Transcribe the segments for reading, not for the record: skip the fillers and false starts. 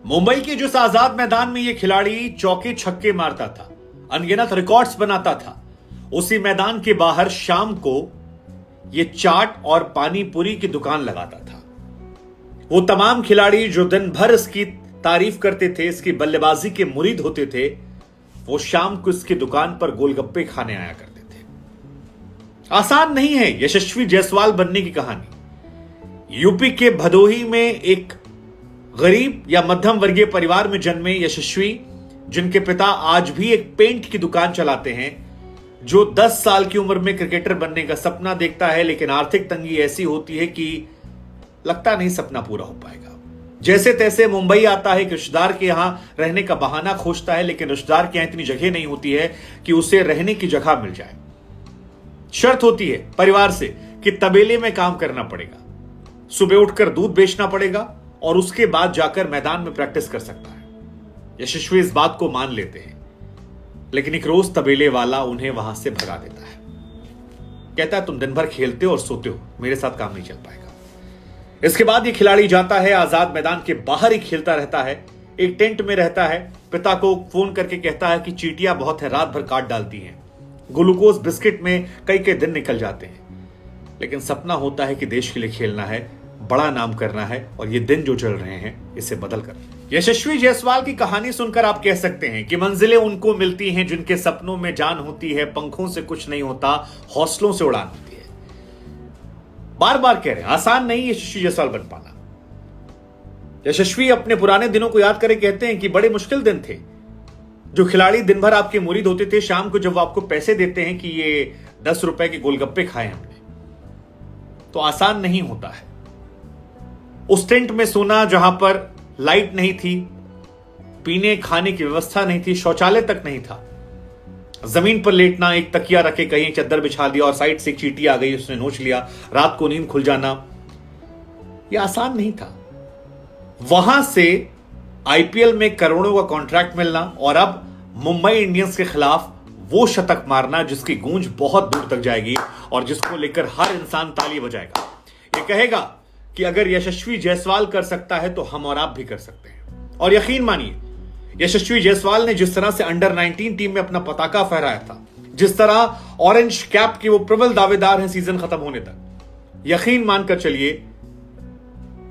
मुंबई के जिस आजाद मैदान में यह खिलाड़ी चौके छक्के मारता था, अनगिनत रिकॉर्ड्स बनाता था, उसी मैदान के बाहर शाम को यह चाट और पानी पूरी की दुकान लगाता था। वो तमाम खिलाड़ी जो दिन भर इसकी तारीफ करते थे, इसकी बल्लेबाजी के मुरीद होते थे, वो शाम को इसकी दुकान पर गोलगप्पे खाने आया करते थे। आसान नहीं है यशस्वी जायसवाल बनने की कहानी। यूपी के भदोही में एक गरीब या मध्यम वर्गीय परिवार में जन्मे यशस्वी, जिनके पिता आज भी एक पेंट की दुकान चलाते हैं, जो 10 साल की उम्र में क्रिकेटर बनने का सपना देखता है, लेकिन आर्थिक तंगी ऐसी होती है कि लगता नहीं सपना पूरा हो पाएगा। जैसे तैसे मुंबई आता है कि रिश्तेदार के यहां रहने का बहाना खोजता है, लेकिन रिश्तेदार के यहां इतनी जगह नहीं होती है कि उसे रहने की जगह मिल जाए। शर्त होती है परिवार से कि तबेले में काम करना पड़ेगा, सुबह उठकर दूध बेचना पड़ेगा और उसके बाद जाकर मैदान में प्रैक्टिस कर सकता है। यशस्वी इस बात को मान लेते हैं, लेकिन एक रोज तबेले वाला उन्हें वहां से भगा देता है। कहता है तुम दिन भर खेलते हो और सोते हो, मेरे साथ काम नहीं चल पाएगा। इसके बाद ये खिलाड़ी जाता है, आजाद मैदान के बाहर ही खेलता रहता है, एक टेंट में रहता है। पिता को फोन करके कहता है कि चींटियां बहुत है, रात भर काट डालती हैं। ग्लूकोज बिस्किट में कई कई दिन निकल जाते हैं, लेकिन सपना होता है कि देश के लिए खेलना है, बड़ा नाम करना है, और ये दिन जो चल रहे हैं इसे बदल कर। यशस्वी जायसवाल की कहानी सुनकर आप कह सकते हैं कि मंजिलें उनको मिलती हैं जिनके सपनों में जान होती है, पंखों से कुछ नहीं होता, हौसलों से उड़ान होती है। बार बार कह रहे हैं आसान नहीं यशस्वी जायसवाल बन पाना। यशस्वी अपने पुराने दिनों को याद करके कहते हैं कि बड़े मुश्किल दिन थे। जो खिलाड़ी दिन भर आपके मुरीद होते थे, शाम को जब वो आपको पैसे देते हैं कि ये 10 रुपए के गोलगप्पे खाए हमने, तो आसान नहीं होता है। उस टेंट में सोना जहां पर लाइट नहीं थी, पीने खाने की व्यवस्था नहीं थी, शौचालय तक नहीं था, जमीन पर लेटना, एक तकिया रखे कहीं चद्दर बिछा दिया और साइड से एक चींटी आ गई, उसने नोच लिया, रात को नींद खुल जाना, यह आसान नहीं था। वहां से आईपीएल में करोड़ों का कॉन्ट्रैक्ट मिलना और अब मुंबई इंडियंस के खिलाफ वो शतक मारना जिसकी गूंज बहुत दूर तक जाएगी और जिसको लेकर हर इंसान ताली बजाएगा। ये कहेगा कि अगर यशस्वी जायसवाल कर सकता है तो हम और आप भी कर सकते हैं। और यकीन मानिए, यशस्वी जायसवाल ने जिस तरह से अंडर 19 टीम में अपना पताका फहराया था, जिस तरह ऑरेंज कैप के वो प्रबल दावेदार हैं सीजन खत्म होने तक, यकीन मानकर चलिए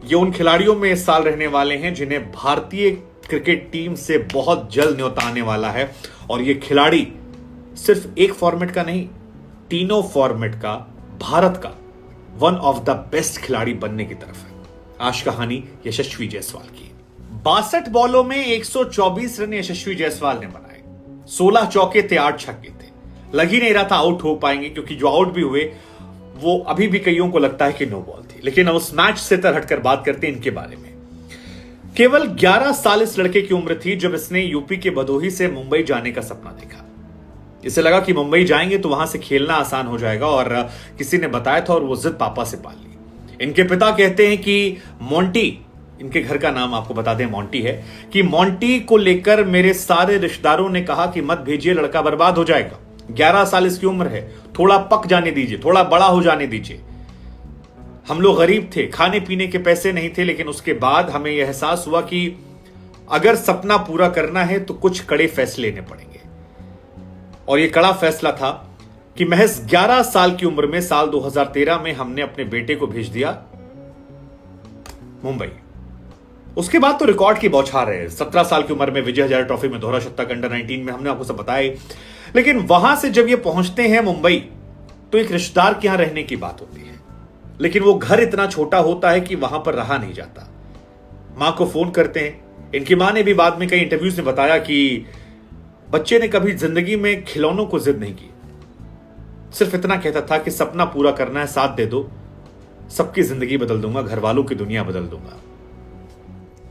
ये उन खिलाड़ियों में इस साल रहने वाले हैं जिन्हें भारतीय क्रिकेट टीम से बहुत जल्द न्योता आने वाला है। और ये खिलाड़ी सिर्फ एक फॉर्मेट का नहीं, तीनों फॉर्मेट का, भारत का वन ऑफ द बेस्ट खिलाड़ी बनने की तरफ है। आज कहानी यशस्वी जायसवाल की। 62 बॉलों में 124 रन यशस्वी जायसवाल ने बनाए, 16 चौके थे, 8 छक्के थे। लग ही नहीं रहा था आउट हो पाएंगे, क्योंकि जो आउट भी हुए वो अभी भी कईयों को लगता है कि नो बॉल थी। लेकिन उस मैच से हटकर बात करते हैं इनके बारे में। केवल 11 साल इस लड़के की उम्र थी जब इसने यूपी के भदोही से मुंबई जाने का सपना देखा। इसे लगा कि मुंबई जाएंगे तो वहां से खेलना आसान हो जाएगा, और किसी ने बताया था और वो जिद पापा से पाल ली। इनके पिता कहते हैं कि मोंटी, इनके घर का नाम आपको बता दें मोंटी है, कि मोंटी को लेकर मेरे सारे रिश्तेदारों ने कहा कि मत भेजिए, लड़का बर्बाद हो जाएगा। 11 साल इसकी उम्र है, थोड़ा पक जाने दीजिए, थोड़ा बड़ा हो जाने दीजिए। हम लोग गरीब थे, खाने पीने के पैसे नहीं थे, लेकिन उसके बाद हमें यह एहसास हुआ कि अगर सपना पूरा करना है तो कुछ कड़े फैसले लेने पड़ेंगे। और यह कड़ा फैसला था कि महज 11 साल की उम्र में साल 2013 में हमने अपने बेटे को भेज दिया मुंबई। उसके बाद तो रिकॉर्ड की बौछार है। 17 साल की उम्र में विजय हजारे ट्रॉफी में दोहरा शतक, अंडर 19 में, हमने आपको सब बताया। लेकिन वहां से जब ये पहुंचते हैं मुंबई, तो एक रिश्तेदार के यहां रहने की बात होती है, लेकिन वो घर इतना छोटा होता है कि वहां पर रहा नहीं जाता। मां को फोन करते हैं। इनकी मां ने भी बाद में कई इंटरव्यूज में बताया कि बच्चे ने कभी जिंदगी में खिलौनों को जिद नहीं की, सिर्फ इतना कहता था कि सपना पूरा करना है, साथ दे दो, सबकी जिंदगी बदल दूंगा, घर वालों की दुनिया बदल दूंगा।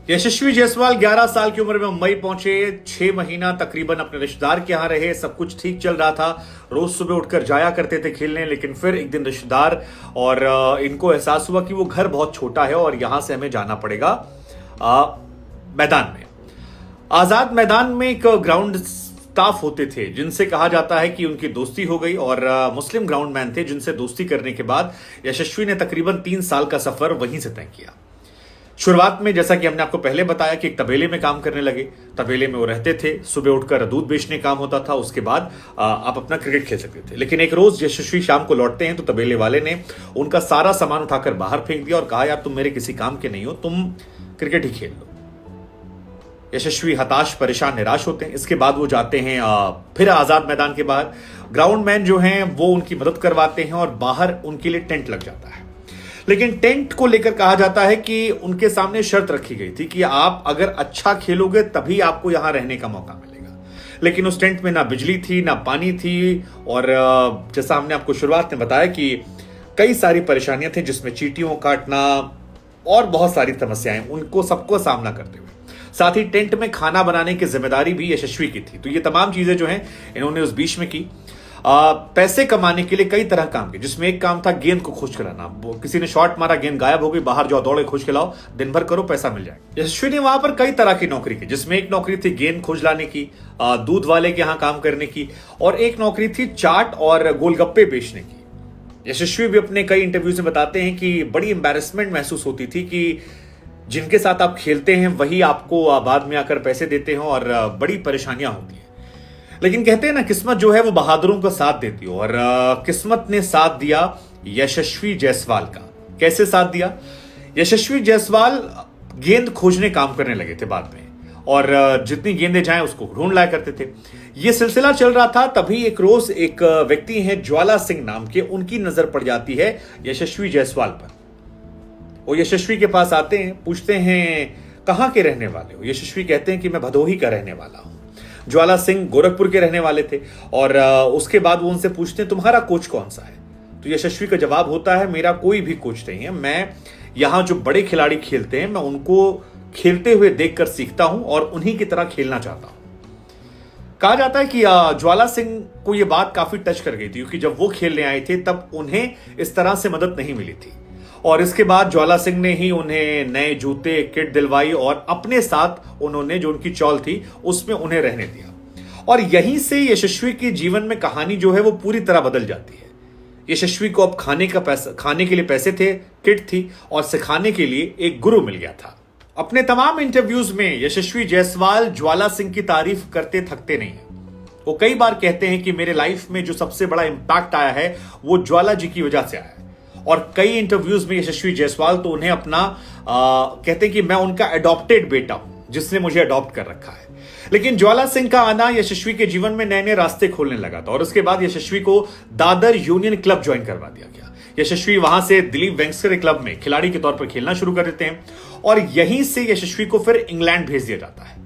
यशस्वी जायसवाल 11 साल की उम्र में मुंबई पहुंचे, 6 महीना तकरीबन अपने रिश्तेदार के यहां रहे। सब कुछ ठीक चल रहा था, रोज सुबह उठकर जाया करते थे खेलने। लेकिन फिर एक दिन रिश्तेदार और इनको एहसास हुआ कि वो घर बहुत छोटा है और यहां से हमें जाना पड़ेगा मैदान में। आजाद मैदान में एक ग्राउंड स्टाफ होते थे जिनसे कहा जाता है कि उनकी दोस्ती हो गई, और मुस्लिम ग्राउंडमैन थे जिनसे दोस्ती करने के बाद यशस्वी ने तकरीबन 3 साल का सफर वहीं से तय किया। शुरुआत में जैसा कि हमने आपको पहले बताया कि एक तबेले में काम करने लगे। तबेले में वो रहते थे, सुबह उठकर दूध बेचने काम होता था, उसके बाद आप अपना क्रिकेट खेल सकते थे। लेकिन एक रोज यशस्वी शाम को लौटते हैं तो तबेले वाले ने उनका सारा सामान उठाकर बाहर फेंक दिया और कहा, यार तुम मेरे किसी काम के नहीं हो, तुम क्रिकेट ही खेल लो। यशस्वी हताश, परेशान, निराश होते हैं। इसके बाद वो जाते हैं फिर आजाद मैदान के बाहर। ग्राउंड मैन जो हैं वो उनकी मदद करवाते हैं और बाहर उनके लिए टेंट लग जाता है। लेकिन टेंट को लेकर कहा जाता है कि उनके सामने शर्त रखी गई थी कि आप अगर अच्छा खेलोगे तभी आपको यहां रहने का मौका मिलेगा। लेकिन उस टेंट में ना बिजली थी, ना पानी थी, और जैसा हमने आपको शुरुआत में बताया कि कई सारी परेशानियां थी, जिसमें चींटियों काटना और बहुत सारी समस्याएं उनको सबको सामना करते हुए। साथ ही टेंट में खाना बनाने की जिम्मेदारी भी यशस्वी की थी। तो ये तमाम चीजें जो हैं इन्होंने उस बीच में की। पैसे कमाने के लिए कई तरह काम किए, जिसमें एक काम था गेंद को खोज खिलाना। किसी ने शॉट मारा, गेंद गायब हो गई, बाहर जाओ, दौड़े, खोज खिलाओ, दिन भर करो, पैसा मिल जाएगा। यशस्वी ने वहां पर कई तरह की नौकरी की, जिसमें एक नौकरी थी गेंद खोज लाने की, दूध वाले के यहां काम करने की, और एक नौकरी थी चाट और गोलगप्पे बेचने की। यशस्वी भी अपने कई इंटरव्यूज में बताते हैं कि बड़ी एम्बैरेसमेंट महसूस होती थी कि जिनके साथ आप खेलते हैं वही आपको बाद में आकर पैसे देते हैं, और बड़ी परेशानियां होती हैं। लेकिन कहते हैं ना, किस्मत जो है वो बहादुरों का साथ देती है, और किस्मत ने साथ दिया यशस्वी जायसवाल का। कैसे साथ दिया? यशस्वी जायसवाल गेंद खोजने काम करने लगे थे बाद में, और जितनी गेंदें जाएं उसको ढूंढ लाया करते थे। यह सिलसिला चल रहा था, तभी एक रोज एक व्यक्ति हैं ज्वाला सिंह नाम के, उनकी नजर पड़ जाती है यशस्वी जायसवाल पर। वो यशस्वी के पास आते हैं, पूछते हैं कहां के रहने वाले हो? यशस्वी कहते हैं कि मैं भदोही का रहने वाला हूं। ज्वाला सिंह गोरखपुर के रहने वाले थे, और उसके बाद वो उनसे पूछते हैं तुम्हारा कोच कौन सा है? तो यशस्वी का जवाब होता है, मेरा कोई भी कोच नहीं है, मैं यहां जो बड़े खिलाड़ी खेलते हैं मैं उनको खेलते हुए देखकर सीखता हूं और उन्हीं की तरह खेलना चाहता हूं। कहा जाता है कि ज्वाला सिंह को यह बात काफी टच कर गई थी, क्योंकि जब वो खेलने आए थे तब उन्हें इस तरह से मदद नहीं मिली थी, और इसके बाद ज्वाला सिंह ने ही उन्हें नए जूते, किट दिलवाई, और अपने साथ उन्होंने जो उनकी चौल थी उसमें उन्हें रहने दिया। और यहीं से यशस्वी के जीवन में कहानी जो है वो पूरी तरह बदल जाती है। यशस्वी को अब खाने के लिए पैसे थे, किट थी, और सिखाने के लिए एक गुरु मिल गया था। अपने तमाम इंटरव्यूज में यशस्वी जायसवाल ज्वाला सिंह की तारीफ करते थकते नहीं है। वो कई बार कहते हैं कि मेरे लाइफ में जो सबसे बड़ा इंपैक्ट आया है वो ज्वाला जी की वजह से आया है। और कई इंटरव्यूज में यशस्वी जायसवाल तो उन्हें अपना कहते हैं कि मैं उनका अडॉप्टेड बेटा हूं, जिसने मुझे अडॉप्ट कर रखा है। लेकिन ज्वाला सिंह का आना यशस्वी के जीवन में नए नए रास्ते खोलने लगा था, और उसके बाद यशस्वी को दादर यूनियन क्लब ज्वाइन करवा दिया गया। यशस्वी वहां से दिलीप वेंकसरे क्लब में खिलाड़ी के तौर पर खेलना शुरू कर देते हैं, और यहीं से यशस्वी को फिर इंग्लैंड भेज दिया जाता है।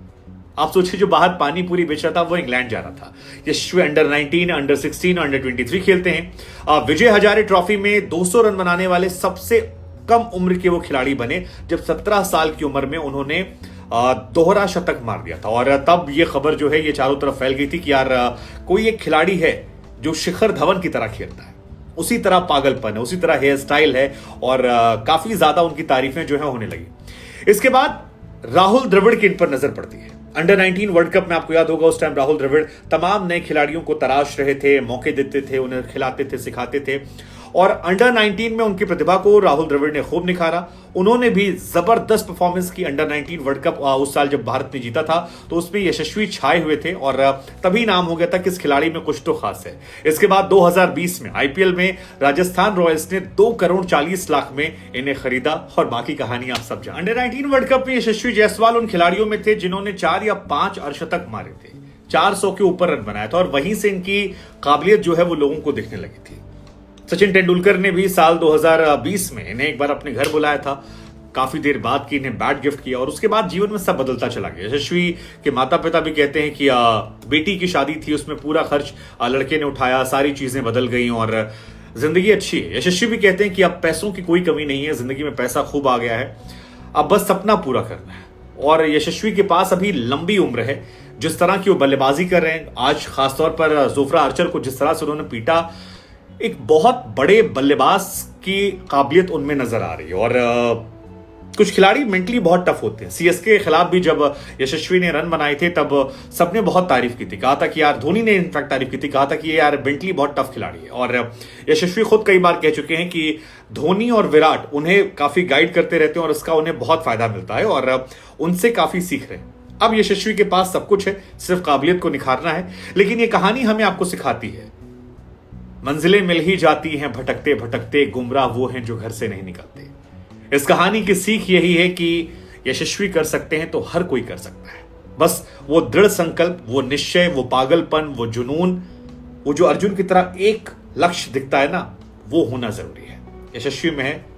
आप सोचिए, जो बाहर पानी पूरी बेच रहा था वो इंग्लैंड जा रहा था। यशस्वी अंडर 19, अंडर 16, अंडर 23 खेलते हैं। विजय हजारे ट्रॉफी में 200 रन बनाने वाले सबसे कम उम्र के वो खिलाड़ी बने, जब 17 साल की उम्र में उन्होंने दोहरा शतक मार दिया था। और तब ये खबर जो है ये चारों तरफ फैल गई थी कि यार कोई एक खिलाड़ी है जो शिखर धवन की तरह खेलता है, उसी तरह पागलपन है, उसी तरह हेयर स्टाइल है, और काफी ज्यादा उनकी तारीफें जो है होने लगी। इसके बाद राहुल द्रविड़ की इन पर नजर पड़ती है। अंडर 19 वर्ल्ड कप में आपको याद होगा, उस टाइम राहुल द्रविड़ तमाम नए खिलाड़ियों को तराश रहे थे, मौके देते थे, उन्हें खिलाते थे, सिखाते थे, और अंडर 19 में उनकी प्रतिभा को राहुल द्रविड़ ने खूब निखारा। उन्होंने भी जबरदस्त परफॉर्मेंस की। अंडर 19 वर्ल्ड कप उस साल जब भारत ने जीता था तो उसमें यशस्वी छाए हुए थे, और तभी नाम हो गया था कि इस खिलाड़ी में कुछ तो खास है। इसके बाद 2020 में आईपीएल में राजस्थान रॉयल्स ने 2 करोड़ 40 लाख में इन्हें खरीदा, और बाकी कहानी आप सब जानते हैं। अंडर 19 वर्ल्ड कप में यशस्वी जायसवाल उन खिलाड़ियों में थे जिन्होंने 4 या 5 अर्धशतक मारे थे, 400 के ऊपर रन बनाया था, और वहीं से इनकी काबिलियत जो है वो लोगों को दिखने लगी थी। सचिन तेंदुलकर ने भी साल 2020 में इन्हें एक बार अपने घर बुलाया था, काफी देर बाद की इन्हें बैट गिफ्ट किया, और उसके बाद जीवन में सब बदलता चला गया। यशस्वी के माता पिता भी कहते हैं कि बेटी की शादी थी, उसमें पूरा खर्च लड़के ने उठाया, सारी चीजें बदल गई और जिंदगी अच्छी है। यशस्वी भी कहते हैं कि अब पैसों की कोई कमी नहीं है, जिंदगी में पैसा खूब आ गया है, अब बस सपना पूरा करना है। और यशस्वी के पास अभी लंबी उम्र है। जिस तरह की वो बल्लेबाजी कर रहे हैं, आज खासतौर पर जोफ्रा आर्चर को जिस तरह से उन्होंने पीटा, एक बहुत बड़े बल्लेबाज की काबिलियत उनमें नजर आ रही है। और कुछ खिलाड़ी मेंटली बहुत टफ होते हैं। सीएसके के खिलाफ भी जब यशस्वी ने रन बनाए थे तब सबने बहुत तारीफ की थी, कहा था कि यार, धोनी ने इनफैक्ट तारीफ की थी, कहा था कि ये यार मेंटली बहुत टफ खिलाड़ी है। और यशस्वी खुद कई बार कह चुके हैं कि धोनी और विराट उन्हें काफी गाइड करते रहते हैं और उसका उन्हें बहुत फायदा मिलता है और उनसे काफी सीख रहे हैं। अब यशस्वी के पास सब कुछ है, सिर्फ काबिलियत को निखारना है। लेकिन ये कहानी हमें आपको सिखाती है, मंजिलें मिल ही जाती हैं भटकते भटकते, गुमराह वो हैं जो घर से नहीं निकलते। इस कहानी की सीख यही है कि यशस्वी कर सकते हैं तो हर कोई कर सकता है। बस वो दृढ़ संकल्प, वो निश्चय, वो पागलपन, वो जुनून, वो जो अर्जुन की तरह एक लक्ष्य दिखता है ना, वो होना जरूरी है। यशस्वी में है